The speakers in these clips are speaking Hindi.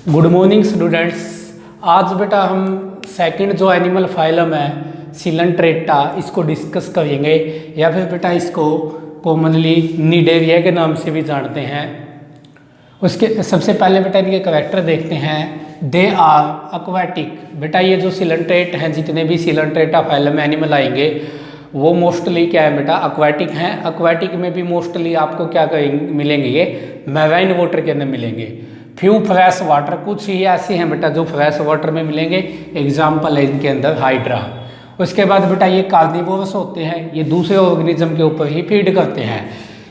Good morning students. आज बेटा हम सेकंड जो एनिमल फाइलम है सिलेंट्रेटा इसको डिस्कस करेंगे, या फिर बेटा इसको कॉमनली निडेरिया के नाम से भी जानते हैं। उसके सबसे पहले बेटा इनके करैक्टर देखते हैं। They are aquatic. बेटा ये जो सिलेंट्रेट हैं, जितने भी सिलेंट्रेटा फाइलम एनिमल आएंगे वो मोस्टली क्या है बेटा, एक्वाटिक हैं। एक्वाटिक में भी मोस्टली आपको क्या मिलेंगे, ये मैराइन वाटर के अंदर मिलेंगे। फ्यू फ्रेश वाटर, कुछ ही ऐसे हैं बेटा जो फ्रेश वाटर में मिलेंगे। एग्जाम्पल है इनके अंदर हाइड्रा। उसके बाद बेटा ये कार्निवोरस होते हैं, ये दूसरे ऑर्गेनिज्म के ऊपर ही फीड करते हैं।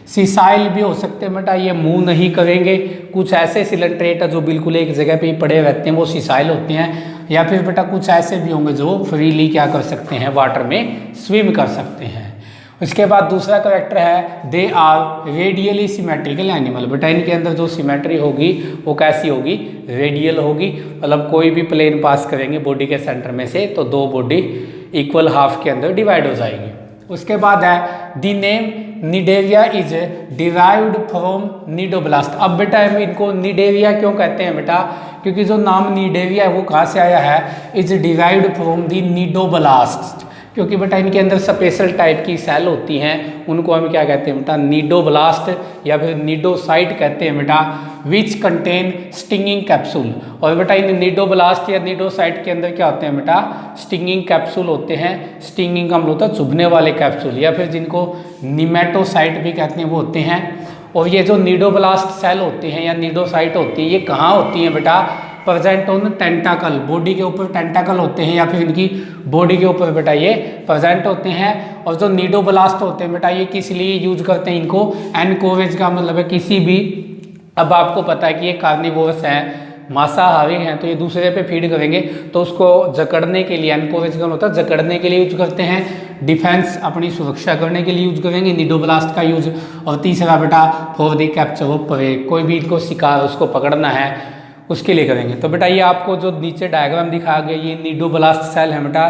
सीसाइल भी हो सकते हैं बेटा, ये मूव नहीं करेंगे। कुछ ऐसे सिलेंट्रेट है जो बिल्कुल एक जगह पे ही पड़े रहते हैं, वो सीसाइल होते हैं। या फिर बेटा कुछ ऐसे भी होंगे जो फ्रीली क्या कर सकते हैं, वाटर में स्विम कर सकते हैं। उसके बाद दूसरा करैक्टर है they are radially symmetrical animal. बेटा इनके अंदर जो सिमेट्री होगी वो कैसी होगी, रेडियल होगी। मतलब कोई भी प्लेन पास करेंगे बॉडी के सेंटर में से तो दो बॉडी इक्वल हाफ के अंदर डिवाइड हो जाएगी। उसके बाद है the name Cnidaria is derived from cnidoblast. अब बेटा हम इनको निडेरिया क्यों कहते हैं बेटा, क्योंकि जो नाम निडेरिया है वो कहाँ से आया है, is derived from the cnidoblast. क्योंकि बेटा इनके अंदर स्पेशल टाइप की सेल होती हैं, उनको हम क्या कहते हैं बेटा, निडोब्लास्ट या फिर निडोसाइट कहते हैं बेटा, विच कंटेन स्टिंगिंग कैप्सूल। और बेटा इन निडोब्लास्ट या निडोसाइट के अंदर क्या होते हैं बेटा, स्टिंगिंग कैप्सूल होते हैं। स्टिंगिंग का मतलब होता है चुभने वाले कैप्सूल, या फिर जिनको निमेटोसाइट भी कहते हैं वो होते हैं। और ये जो निडोब्लास्ट सेल होते हैं या निडोसाइट होती है, ये कहाँ होती हैं बेटा, प्रेजेंट ऑन टेंटाकल, बॉडी के ऊपर टेंटाकल होते हैं या फिर इनकी बॉडी के ऊपर बेटा ये प्रेजेंट होते हैं। और जो निडोब्लास्ट होते हैं बेटा, ये किस लिए यूज करते हैं इनको, एनकोवेज का मतलब है किसी भी, अब आपको पता है कि ये कार्निवोरस हैं, मांसाहारी हैं, तो ये दूसरे पे फीड करेंगे तो उसको जकड़ने के लिए, एनकोवेज का मतलब जकड़ने के लिए यूज करते हैं। डिफेंस अपनी सुरक्षा करने के लिए यूज करेंगे निडोब्लास्ट का यूज। और तीसरा बेटा for the capture of prey, कोई भी इनको शिकार उसको पकड़ना है उसके लिए करेंगे। तो बेटा ये आपको जो नीचे डायग्राम दिखाया गया, ये निडोब्लास्ट सेल है बेटा,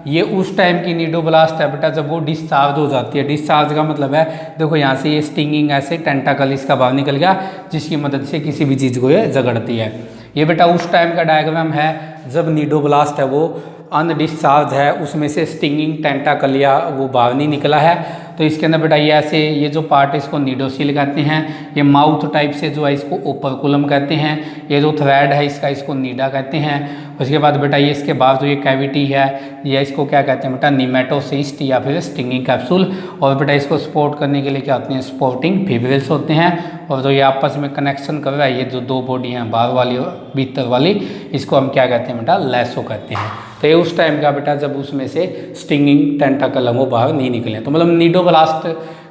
ये उस टाइम की निडोब्लास्ट है बेटा जब वो डिस्चार्ज हो जाती है। डिस्चार्ज का मतलब है देखो यहाँ से ये स्टिंगिंग ऐसे टेंटाकल इसका बाहर निकल गया, जिसकी मदद से किसी भी चीज़ को ये जगड़ती है। ये बेटा उस टाइम का डायग्राम है जब निडोब्लास्ट है वो अनडिस्चार्ज है, उसमें से स्टिंगिंग टेंटाकल या वो बाहर नहीं निकला है। तो इसके अंदर बेटा ये ऐसे, ये जो पार्ट है इसको निडोसिल कहते हैं। ये माउथ टाइप से जो है इसको ओपरकुलम कहते हैं। ये जो थ्रेड है इसका, इसको नीडा कहते हैं। उसके बाद बेटा ये इसके बाद जो ये कैविटी है, ये इसको क्या कहते हैं बेटा, निमेटोसिस्ट या फिर स्टिंगिंग कैप्सूल। और बेटा इसको सपोर्ट करने के लिए क्या होते हैं, सपोर्टिंग फिब्रिल्स होते हैं। और जो ये आपस में कनेक्शन कर रहा है, ये जो दो बॉडी हैं बाहर वाली और भीतर वाली, इसको हम क्या कहते हैं बेटा, लैसो कहते हैं। तो ये उस टाइम का बेटा जब उसमें से स्टिंगिंग टेंटाकल वो बाहर नहीं निकले। तो मतलब निडोब्लास्ट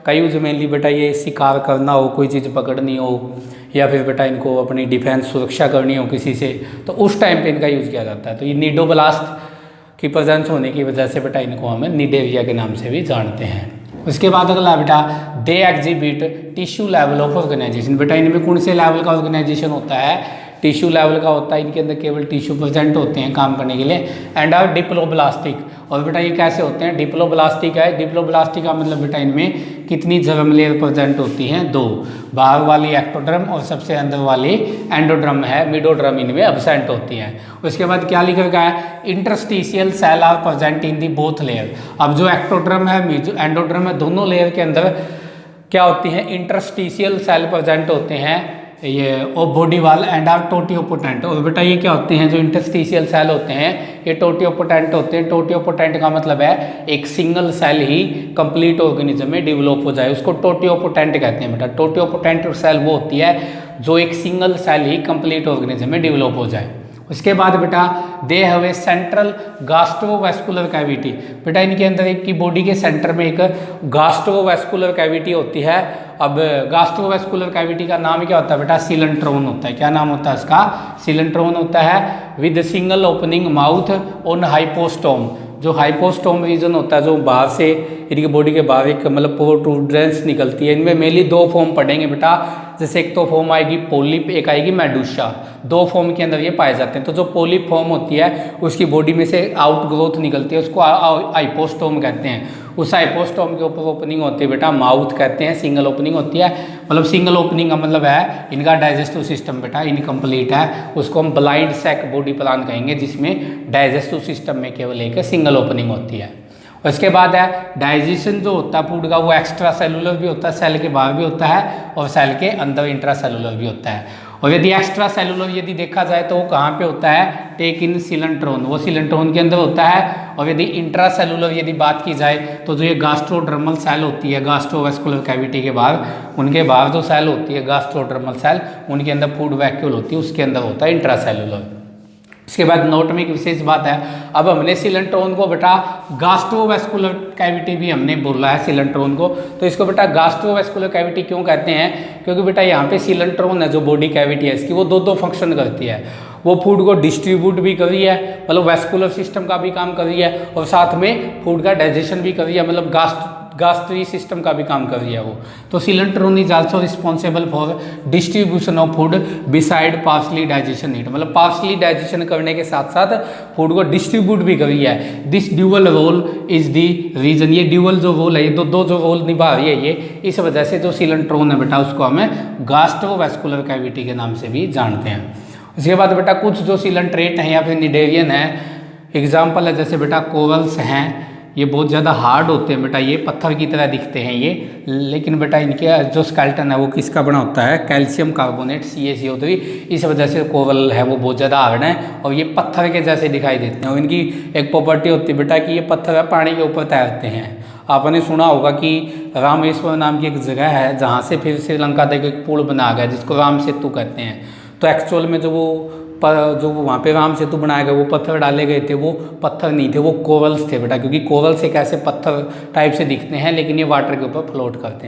का यूज मेनली बेटा ये शिकार करना हो, कोई चीज़ पकड़नी हो, या फिर बेटा इनको अपनी डिफेंस सुरक्षा करनी हो किसी से, तो उस टाइम पे इनका यूज़ किया जाता है। तो ये निडोब्लास्ट की प्रेजेंस होने की वजह से बेटा इनको हमें निडेरिया के नाम से भी जानते हैं। उसके बाद अगला बेटा they exhibit tissue level of organization. बेटा इनमें कौन से लेवल का ऑर्गेनाइजेशन होता है, टिश्यू लेवल का होता है। इनके अंदर केवल टिश्यू प्रेजेंट होते हैं काम करने के लिए। And are diploblastic. और बेटा ये कैसे होते हैं, डिप्लोब्लास्टिक है। डिप्लोब्लास्टिक का मतलब बेटा इनमें कितनी जर्म लेयर प्रेजेंट होती हैं, दो, बाहर वाली एक्टोड्रम और सबसे अंदर वाली एंडोड्रम है, मिडोड्रम इनमें एब्सेंट होती हैं। उसके बाद क्या लिखा गया है, interstitial cell are present in the both layer. अब जो एक्टोड्रम है, एंडोड्रम है, दोनों लेयर के अंदर क्या होती हैं, इंटरस्टिशियल सेल प्रेजेंट होते हैं ये, और बॉडी वाल एंड आर टोटियोपोटेंट। और बेटा ये क्या होते हैं, जो इंटरस्टिशियल सेल होते हैं ये टोटियोपोटेंट होते हैं। टोटियोपोटेंट का मतलब है एक सिंगल सेल ही कंप्लीट ऑर्गेनिज्म में डेवलप हो जाए, उसको टोटियोपोटेंट कहते हैं बेटा। टोटियोपोटेंट सेल वो होती है जो एक सिंगल सेल ही कंप्लीट ऑर्गेनिज्म में डेवलप हो जाए। उसके बाद बेटा they have a central gastrovascular cavity. बेटा इनके अंदर एक की बॉडी के सेंटर में एक गास्ट्रोवेस्कुलर कैविटी होती है। अब गास्ट्रोवेस्कुलर कैविटी का नाम क्या होता है बेटा, सिलेंट्रोन होता है। क्या नाम होता है इसका, सिलेंट्रोन होता है। With single opening mouth on hypostome. जो हाइपोस्टोम रीजन होता है, जो बाहर से इनकी बॉडी के बाहर एक मतलब प्रोट्रूडेंस निकलती है। इनमें मेनली दो फॉर्म पढ़ेंगे बेटा, जैसे एक तो फॉर्म आएगी पोलिप, एक आएगी मेडुसा। दो फॉर्म के अंदर ये पाए जाते हैं। तो जो पोलिप फॉर्म होती है उसकी बॉडी में से आउट ग्रोथ निकलती है, उसको हाइपोस्टोम कहते हैं। उस हाइपोस्टोम के ऊपर ओपनिंग होती है बेटा माउथ कहते हैं, सिंगल ओपनिंग होती है। मतलब सिंगल ओपनिंग का मतलब है इनका डाइजेस्टिव सिस्टम बेटा इनकम्प्लीट है, उसको हम ब्लाइंड सैक बॉडी प्लान कहेंगे, जिसमें डाइजेस्टिव सिस्टम में केवल एक सिंगल ओपनिंग होती है। उसके बाद है डाइजेशन जो होता है फूड का, वो एक्स्ट्रा सेलुलर भी होता है, सेल के बाहर भी होता है और सेल के अंदर इंट्रा सेलुलर भी होता है। और यदि एक्स्ट्रा सेलुलर यदि देखा जाए तो वो कहाँ पे होता है, टेक इन सिलेंट्रोन, वो सिलेंट्रोन के अंदर होता है। और यदि इंट्रा सेलुलर यदि बात की जाए तो जो ये गास्ट्रोडर्मल सेल होती है गास्ट्रोवेस्कुलर कैविटी के बाहर, उनके बाहर जो सेल होती है गास्ट्रोडर्मल सेल, उनके अंदर फूड वैक्यूल होती है, उसके अंदर होता है इंट्रा सेलुलर। इसके बाद नोट में एक विशेष बात है, अब हमने सिलेंट्रोन को बेटा गास्ट्रोवेस्कुलर कैविटी भी हमने बोला है सिलेंट्रोन को, तो इसको बेटा गास्ट्रोवेस्कुलर कैविटी क्यों कहते हैं, क्योंकि बेटा यहाँ पे सिलेंट्रोन है जो बॉडी कैविटी है इसकी, वो दो फंक्शन करती है। वो फूड को डिस्ट्रीब्यूट भी कर रही है, मतलब वेस्कुलर सिस्टम का भी काम कर रही है, और साथ में फूड का डाइजेशन भी कर रही है, मतलब गास्ट्री सिस्टम का भी काम कर रही है वो। तो coelenteron is also responsible for distribution of food beside partially digestion need, मतलब पार्शली डाइजेशन करने के साथ साथ फूड को डिस्ट्रीब्यूट भी कर रही है। This dual role is the reason, ये ड्यूअल जो रोल है, ये दो जो रोल निभा रही है ये, इस वजह से जो सिलेंट्रोन है बेटा उसको हमें गास्ट्रोवेस्कुलर कैविटी के नाम से भी जानते हैं। उसके बाद बेटा कुछ जो सिलेंट्रेट हैं या फिर निडेरियन है, एग्जाम्पल है जैसे बेटा कोरल्स हैं, ये बहुत ज़्यादा हार्ड होते हैं बेटा, ये पत्थर की तरह दिखते हैं ये, लेकिन बेटा इनके जो स्केलेटन है वो किसका बना होता है, कैल्शियम कार्बोनेट CaCO3, इस वजह से कोरल है वो बहुत ज़्यादा हार्ड है और ये पत्थर के जैसे दिखाई देते हैं। और इनकी एक प्रॉपर्टी होती है बेटा कि ये पत्थर है पानी के ऊपर तैरते हैं। आपने सुना होगा कि रामेश्वर नाम की एक जगह है जहाँ से फिर श्रीलंका तक एक पुल बना गया जिसको राम सेतु कहते हैं। तो एक्चुअल में जो वहाँ पे राम सेतु बनाया गया वो पत्थर डाले गए थे, वो पत्थर नहीं थे, वो कोरल्स थे बेटा, क्योंकि कोरल्स एक ऐसे पत्थर टाइप से दिखते हैं लेकिन ये वाटर के ऊपर फ्लोट करते हैं।